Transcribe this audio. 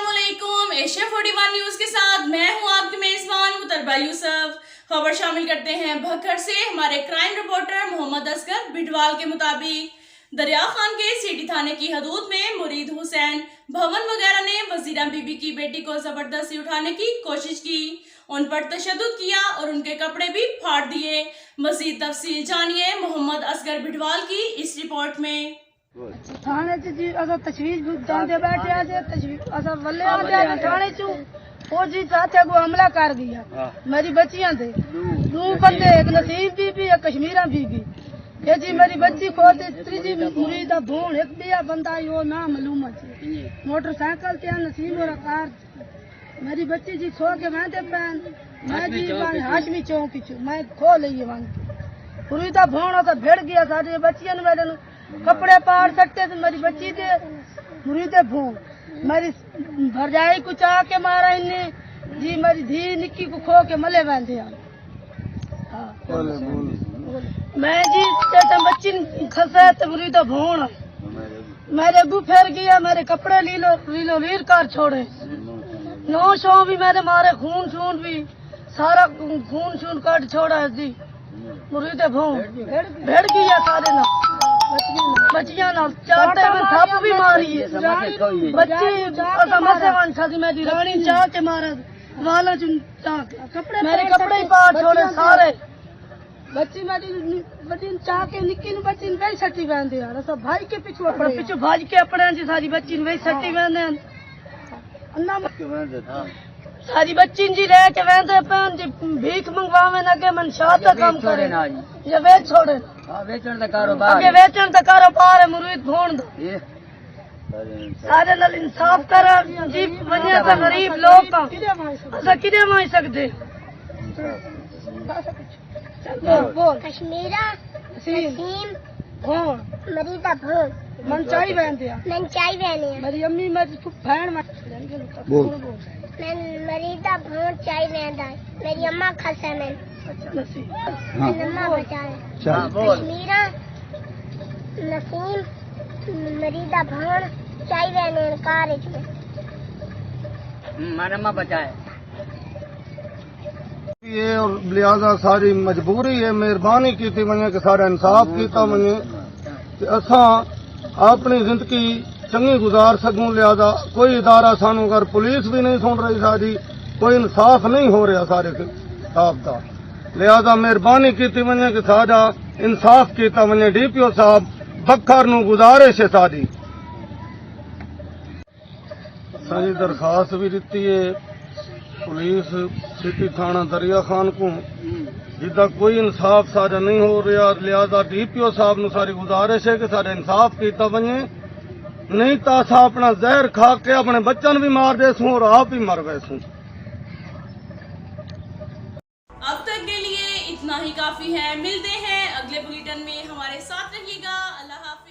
अस्सलामुअलैकुम। Asia 41 news के साथ मैं हूं आपकी मेजबान मुतलबा यूसुफ। खबर शामिल करते हैं भक्खर से। हमारे क्राइम रिपोर्टर मोहम्मद असगर बिडवाल के मुताबिक दरिया खान के सिटी थाने की हदूद में मुरीद हुसैन भवन वगैरह ने वजीरा बीबी की बेटी को जबरदस्ती उठाने की कोशिश की, उन पर तशद्दुद किया और उनके कपड़े भी फाड़ दिए। मजीद तफसील जानिए मोहम्मद असगर बिडवाल की इस रिपोर्ट में। थाने जी असा तशवीश दांदे बैठे आज तशवीश असा वल्ले आंदे थाने चू वो जी चाचा को हमला कर दिया मेरी बच्चियां थे दो बंदे, एक नसीब बीबी एक कश्मीरा बीबी। ये जी मेरी बच्ची को त्रीजी मुरीदा भूण एक बिया बंदा यो ना मालूम है मोटरसाइकिल ते नसीब और कार मेरी बच्ची जी सो के वहां पैन मैं जी हाशमी चौक चू मैं खो ली वहां मुरीदा भूण तो भिड़ गया सारी बच्चियां मेरे कपड़े पाड़ सकते थे मेरी बच्ची थे मुरीदे भून मेरी भरजाई को चाह के मारा इन्हें जी मेरी धी निक्की को खो के मले बांधे। मैं जी बच्ची खसे तो मुरीदा भून मेरे अबू फेर गया मेरे कपड़े लीलो लीर कर छोड़े नौ शो भी मेरे मारे खून शून भी सारा खून शून काट छोड़ा जी मुरीदे भून भेड़ गया सारे ना बच्चियां ना चाहते हैं थप भी मारी है बच्ची मसे वन सा मेरी रानी चाह के मारा वाला कपड़े मेरे कपड़े ही पार छोड़े सारे बच्ची मेरी बच्ची चाह के निक्की ने बच्ची ने वही सट्टी बहनते यार सब भाई के पिछू भाज के अपने जी सारी बच्ची ने वही सट्टी बहने सारी बच्ची जी रह के वहते पैन जी भीख मंगवावे लगे मन शाद का काम करे ये वे छोड़े वेचन का कारोबार है मुरीद भून दो सारे नाल इंसाफ कर जी वजह से गरीब लोग का किदे माई सकते बोल कश्मीरा नसीम भून मरीदा भून मनचाई बहनते मेरी अम्मी मेरी बहन मैं मरीदा भून चाय बहनदा मेरी अम्मा खसा मैं अम्मा बचाए कश्मीरा नसीम मरीदा भून चाय बहने कार मन अम्मा बचाए ये और लिहाजा सारी मजबूरी है मेहरबानी की थी वने कि सारा इंसाफ किया वने कि असा अपनी जिंदगी चंगी गुजार सकूं। लिहाजा कोई इदारा सानू अगर पुलिस भी नहीं सुन रही सारी कोई इंसाफ नहीं हो रहा सारे साहब का। लिहाजा मेहरबानी की थी वने कि सारा इंसाफ किया वने। DPO साहब बखर नू गुजारिश है सारी सारी दरखास्त भी दी है पुलिस सिटी थाना दरिया खान को जिदा कोई इंसाफ सारा नहीं हो रहा। लिहाजा DPO साहब नू सारी गुजारिश है कि सारा इंसाफ किया वने, नहीं तो असा अपना जहर खा के अपने बच्चन भी मार दे सूं और आप भी मर गए सूं। अब तक के लिए इतना ही काफी है। मिलते हैं अगले बुलेटिन में, हमारे साथ रहिएगा। अल्लाह हाफिज।